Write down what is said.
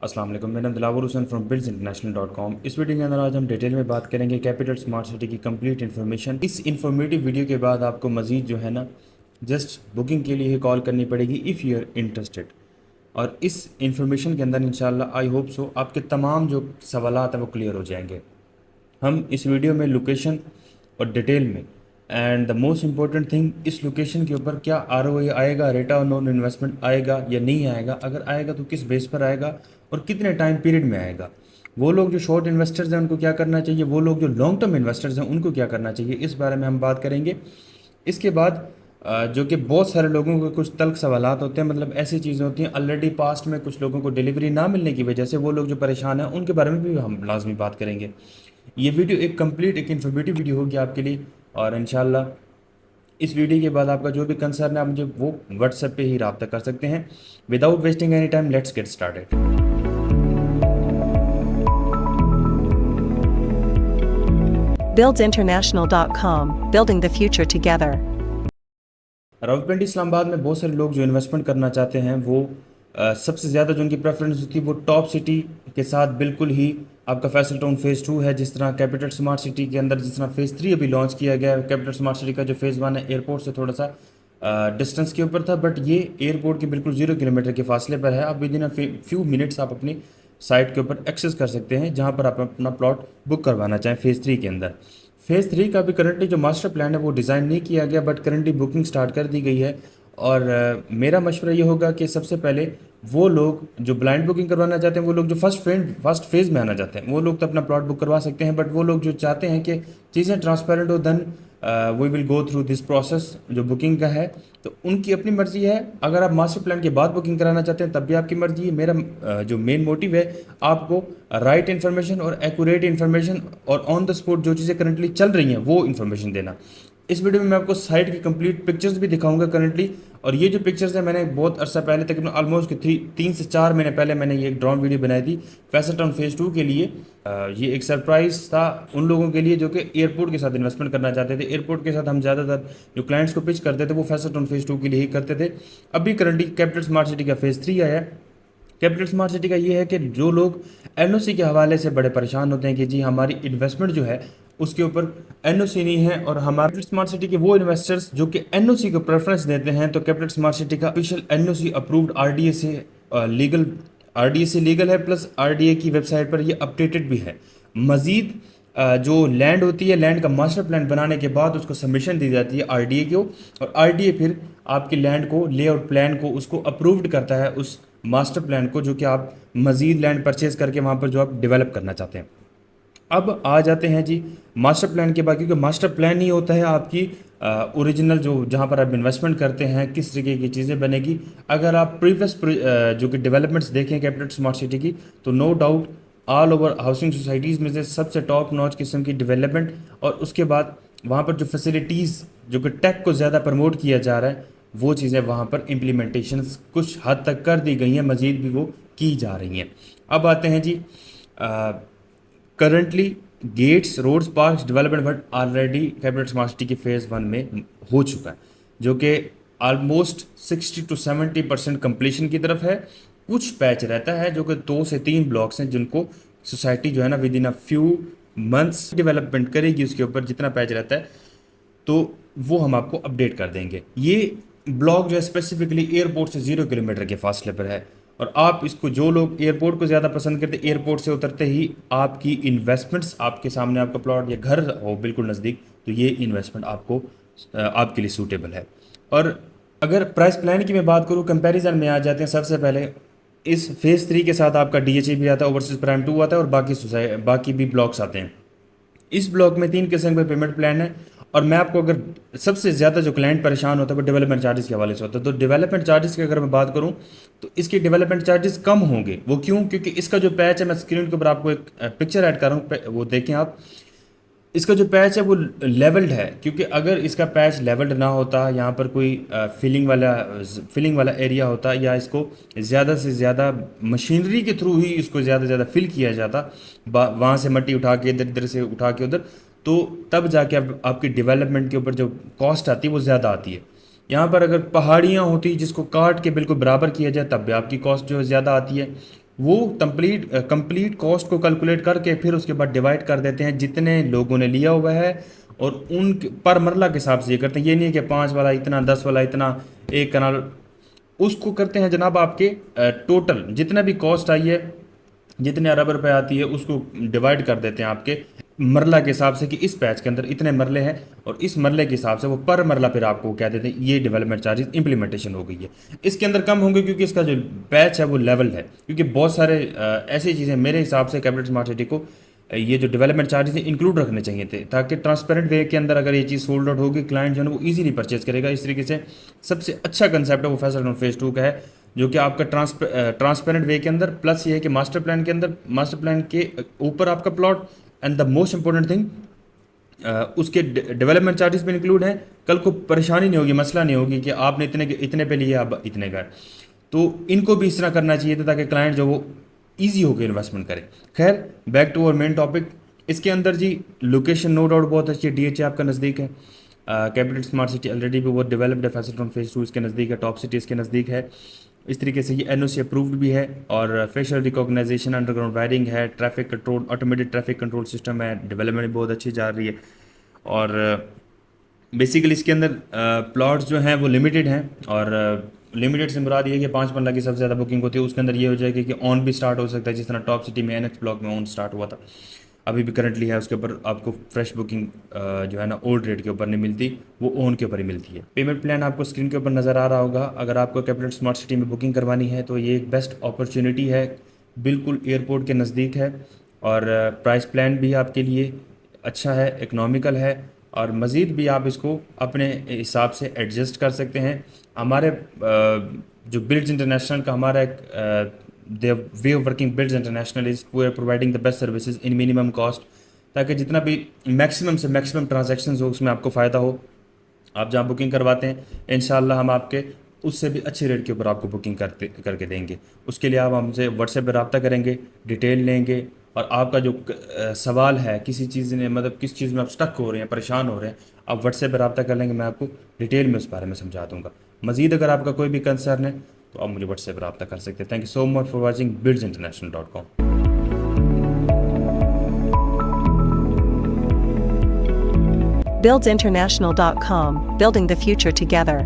अस्सलाम वालेकुम। मेरा नाम दिलावर हुसैन फ्रॉम buildsinternational.com। इस वीडियो के अंदर आज हम डिटेल में बात करेंगे कैपिटल स्मार्ट सिटी की कंप्लीट इन्फॉर्मेशन। इस इन्फॉर्मेटिव वीडियो के बाद आपको मज़ीद जो है ना जस्ट बुकिंग के लिए ही कॉल करनी पड़ेगी इफ़ यू आर इंटरेस्टेड। और इस इन्फॉर्मेशन के अंदर इंशाल्लाह आई होप सो आपके तमाम जो सवालात हैं वो क्लियर हो जाएंगे। हम इस वीडियो में लोकेशन और डिटेल में and the most important thing, इस लोकेशन के ऊपर क्या आरओआई आएगा, रेट ऑन नॉन इन्वेस्टमेंट आएगा या नहीं आएगा, अगर आएगा तो किस बेस पर आएगा और कितने टाइम पीरियड में आएगा। वो लोग जो शॉर्ट इन्वेस्टर्स हैं उनको क्या करना चाहिए, वो लोग जो लॉन्ग टर्म इन्वेस्टर्स हैं उनको क्या करना चाहिए, इस बारे में हम बात करेंगे। इसके बाद जो कि बहुत सारे लोगों के कुछ तल्ख सवालात होते हैं, मतलब ऐसी चीज़ें होती हैं ऑलरेडी पास्ट में कुछ लोगों को डिलीवरी ना मिलने की वजह से वो लोग जो परेशान हैं उनके बारे में भी हम लाजमी बात करेंगे। ये वीडियो एक कंप्लीट एक इन्फॉर्मेटिव वीडियो होगी आपके लिए। और इंशाल्लाह इस वीडियो के बाद आपका जो भी कंसर्न है आप मुझे वो व्हाट्सएप पे ही रब्ता कर सकते हैं। Without wasting any time let's get started. buildsinternational.com, building the future together. Rawalpindi Islamabad में बहुत सारे लोग जो इन्वेस्टमेंट करना चाहते हैं वो सबसे ज़्यादा जो उनकी प्रेफरेंस होती है वो टॉप सिटी के साथ बिल्कुल ही आपका फैसल टाउन फ़ेज़ 2 है। जिस तरह कैपिटल स्मार्ट सिटी के अंदर जिस तरह फ़ेज़ 3 अभी लॉन्च किया गया है, कैपिटल स्मार्ट सिटी का जो फ़ेज़ 1 है एयरपोर्ट से थोड़ा सा डिस्टेंस के ऊपर था, बट ये एयरपोर्ट के बिल्कुल 0 किलोमीटर के फासले पर है। आप विद इन फ्यू मिनट्स आप अपनी साइट के ऊपर एक्सेस कर सकते हैं जहाँ पर आप अपना प्लॉट बुक करवाना चाहें फ़ेज़ 3 के अंदर। फ़ेज़ 3 का भी करंटली जो मास्टर प्लान है वो डिज़ाइन नहीं किया गया, बट करंटली बुकिंग स्टार्ट कर दी गई है। और मेरा मशवरा ये होगा कि सबसे पहले वो लोग जो ब्लाइंड बुकिंग करवाना चाहते हैं, वो लोग जो फर्स्ट फेज़ में आना चाहते हैं वो लोग तो अपना प्लॉट बुक करवा सकते हैं, बट वो लोग जो चाहते हैं कि चीज़ें ट्रांसपेरेंट हो then we will go through this process जो बुकिंग का है, तो उनकी अपनी मर्ज़ी है। अगर आप मास्टर प्लान के बाद बुकिंग कराना चाहते हैं तब भी आपकी मर्ज़ी है। मेरा जो मेन मोटिव है आपको राइट इन्फॉर्मेशन और एक्यूरेट इन्फॉर्मेशन और ऑन द स्पॉट जो चीज़ें करंटली चल रही हैं वो इन्फॉर्मेशन देना। इस वीडियो में मैं आपको साइट की कंप्लीट पिक्चर्स भी दिखाऊंगा करंटली। और ये जो पिक्चर्स हैं मैंने बहुत अरसा पहले तकरीबन ऑलमोस्ट 3 से 4 महीने पहले मैंने ये एक ड्रोन वीडियो बनाई थी फैसल टाउन फ़ेज़ 2 के लिए। ये एक सरप्राइज़ था उन लोगों के लिए जो कि एयरपोर्ट के साथ इन्वेस्टमेंट करना चाहते थे। एयरपोर्ट के साथ हम ज़्यादातर जो क्लाइंट्स को पिच करते थे वो फैसल टाउन फ़ेज़ 2 के लिए ही करते थे। अभी करंटली कैपिटल स्मार्ट सिटी का फ़ेज़ 3 आया है। कैपिटल स्मार्ट सिटी का ये है कि जो लोग एनओसी के हवाले से बड़े परेशान होते हैं कि जी हमारी इन्वेस्टमेंट जो है उसके ऊपर एनओसी नहीं है, और हमारे स्मार्ट सिटी के वो इन्वेस्टर्स जो कि एनओसी को प्रेफरेंस देते हैं, तो कैपिटल स्मार्ट सिटी का ऑफिशियल एनओसी अप्रूव्ड आरडीए से लीगल है, प्लस आरडीए की वेबसाइट पर ये अपडेटेड भी है। मज़ीद जो लैंड होती है, लैंड का मास्टर प्लान बनाने के बाद उसको सबमिशन दी जाती है आरडीए को, और आरडीए फिर आपकी लैंड को लेआउट प्लान को उसको अप्रूव्ड करता है उस मास्टर प्लान को जो कि आप मज़ीद लैंड परचेज करके वहाँ पर जो आप डेवलप करना चाहते हैं। अब आ जाते हैं जी मास्टर प्लान के बाद, क्योंकि मास्टर प्लान ही होता है आपकी ओरिजिनल जो जहाँ पर आप इन्वेस्टमेंट करते हैं किस तरीके की चीज़ें बनेगी। अगर आप प्रीवियस जो कि डेवलपमेंट्स देखें कैपिटल स्मार्ट सिटी की, तो no doubt all over housing societies में से सबसे टॉप नॉच किस्म की डेवलपमेंट, और उसके बाद वहाँ पर जो फैसिलिटीज़ जो कि टेक को ज़्यादा प्रमोट किया जा रहा है वो चीज़ें वहाँ पर इम्प्लीमेंटेशन कुछ हद तक कर दी गई हैं, मज़ीद भी वो की जा रही हैं। अब आते हैं जी currently gates roads parks development work already capital smart city के फ़ेज़ 1 में हो चुका है, जो कि ऑलमोस्ट 60 to 70% कंप्लीशन की तरफ है। कुछ पैच रहता है जो कि 2 से 3 ब्लॉक्स हैं जिनको सोसाइटी जो है ना with in a few months development करेगी, उसके ऊपर जितना पैच रहता है तो वो हम आपको अपडेट कर देंगे। ये ब्लॉक जो है स्पेसिफिकली एयरपोर्ट से 0 किलोमीटर के फासले पर है, और आप इसको जो लोग एयरपोर्ट को ज़्यादा पसंद करते हैं, एयरपोर्ट से उतरते ही आपकी इन्वेस्टमेंट्स आपके सामने, आपका प्लॉट या घर हो बिल्कुल नज़दीक, तो ये इन्वेस्टमेंट आपको आपके लिए सूटेबल है। और अगर प्राइस प्लान की मैं बात करूँ, कंपैरिजन में आ जाते हैं। सबसे पहले इस फेज़ 3 के साथ आपका डीएचए भी आता है, ओवरसीज प्राइम 2 आता है, और बाकी भी ब्लॉक्स आते हैं। इस ब्लॉक में 3 किस्म के पेमेंट प्लान है, और मैं आपको अगर सबसे ज़्यादा जो क्लाइंट परेशान होता है वो डेवलपमेंट चार्जेस के हवाले से होता है। तो डेवलपमेंट चार्जेस की अगर मैं बात करूं तो इसके डेवलपमेंट चार्जेस कम होंगे। वो क्यों? क्योंकि इसका जो पैच है, मैं स्क्रीन के ऊपर आपको एक पिक्चर ऐड कर रहा हूँ, वो देखें आप। इसका जो पैच है वो लेवल्ड है, क्योंकि अगर इसका पैच लेवल्ड ना होता, यहाँ पर कोई फिलिंग वाला एरिया होता, या इसको ज़्यादा से ज़्यादा मशीनरी के थ्रू ही इसको ज़्यादा से ज़्यादा फिल किया जाता, वहाँ से मट्टी उठा के इधर इधर से उठा के उधर, तो तब जाके आपकी डेवलपमेंट के ऊपर जो कॉस्ट आती है वो ज़्यादा आती है। यहाँ पर अगर पहाड़ियाँ होती जिसको काट के बिल्कुल बराबर किया जाए तब भी आपकी कॉस्ट जो है ज़्यादा आती है। वो कंप्लीट कॉस्ट को कैलकुलेट करके फिर उसके बाद डिवाइड कर देते हैं जितने लोगों ने लिया हुआ है, और उन पर मरला के हिसाब से ये करते हैं। ये नहीं है कि 5 वाला इतना, 10 वाला इतना, एक कनाल, उसको करते हैं जनाब आपके टोटल जितना भी कॉस्ट आई है, जितने अरब रुपए आती है, उसको डिवाइड कर देते हैं आपके मरला के हिसाब से कि इस पैच के अंदर इतने मरले हैं, और इस मरले के हिसाब से वो पर मरला फिर आपको कह देते हैं ये डेवलपमेंट चार्जेस इंप्लीमेंटेशन हो गई है। इसके अंदर कम होंगे क्योंकि इसका जो पैच है वो लेवल है, क्योंकि बहुत सारे ऐसी चीज़ें मेरे हिसाब से कैपिटल स्मार्ट सिटी को ये जो डेवलपमेंट चार्जेस इंक्लूड रखने चाहिए थे, ताकि ट्रांसपेरेंट वे के अंदर अगर ये चीज़ सोल्ड आउट होगी, क्लाइंट जो है वो इजीली परचेज करेगा। इस तरीके से सबसे अच्छा कंसेप्ट है वो फैसल टाउन फेज़ 2 का है, जो कि आपका ट्रांसपेरेंट वे के अंदर, प्लस ये है कि मास्टर प्लान के अंदर, मास्टर प्लान के ऊपर आपका plot, and the most important thing उसके डेवलपमेंट चार्जेस भी इंक्लूड हैं। कल को परेशानी नहीं होगी, मसला नहीं होगी कि आपने इतने पे लिए, अब इतने का। तो इनको भी इस तरह करना चाहिए था ताकि क्लाइंट जो वो ईजी होकर इन्वेस्टमेंट करे। खैर, back to our main topic. इसके अंदर जी लोकेशन नो डाउट बहुत अच्छी है, DHA आपका नज़दीक है, कैपिटल स्मार्ट सिटी ऑलरेडी भी बहुत डेवलप्ड है, फैसल टाउन फेज़ 2 इसके नज़दीक है, टॉप सिटी इसके नज़दीक है। इस तरीके से ये NOC अप्रूव्ड भी है, और फेशियल रिकॉग्नाइजेशन, अंडरग्राउंड वायरिंग है, traffic control, automated traffic control system है, डेवलपमेंट भी बहुत अच्छी जा रही है। और बेसिकली इसके अंदर प्लॉट्स जो हैं वो लिमिटेड हैं, और लिमिटेड से मुराद ये है कि 5 मरला की सबसे ज़्यादा बुकिंग होती है। उसके अंदर ये हो जाएगी कि ऑन भी स्टार्ट हो सकता है, जिस तरह टॉप सिटी में NH ब्लॉक में ऑन स्टार्ट हुआ था, अभी भी करंटली है। उसके ऊपर आपको फ्रेश बुकिंग जो है ना ओल्ड रेट के ऊपर नहीं मिलती, वो ऑन के ऊपर ही मिलती है। पेमेंट प्लान आपको स्क्रीन के ऊपर नज़र आ रहा होगा। अगर आपको कैपिटल स्मार्ट सिटी में बुकिंग करवानी है तो ये एक बेस्ट अपॉर्चुनिटी है, बिल्कुल एयरपोर्ट के नज़दीक है, और प्राइस प्लान भी आपके लिए अच्छा है, इकनॉमिकल है, और मज़ीद भी आप इसको अपने हिसाब से एडजस्ट कर सकते हैं। हमारे जो बिल्ड्स इंटरनेशनल का हमारा एक the way of working builds international is we are providing the best services in minimum cost, ताकि जितना भी मैक्सिमम से मैक्सिमम ट्रांजैक्शंस हो उसमें आपको फ़ायदा हो। आप जहाँ बुकिंग करवाते हैं इंशाल्लाह हम आपके उससे भी अच्छे रेट के ऊपर आपको बुकिंग करके देंगे। उसके लिए आप हमसे व्हाट्सएप पर रब्ता करेंगे, डिटेल लेंगे, और आपका जो सवाल है किसी चीज़ ने, मतलब किस चीज़ में आप स्टक हो रहे हैं, परेशान हो रहे हैं, आप व्हाट्सएप पर रब्ता कर लेंगे, मैं आपको डिटेल में उस बारे में समझा दूंगा। मज़ीद अगर आपका कोई भी कंसर्न है तो आप मुझे व्हाट्सएप पर रब्ता कर सकते हैं। Thank you so much for watching buildsinternational.com। buildsinternational.com, building the future together.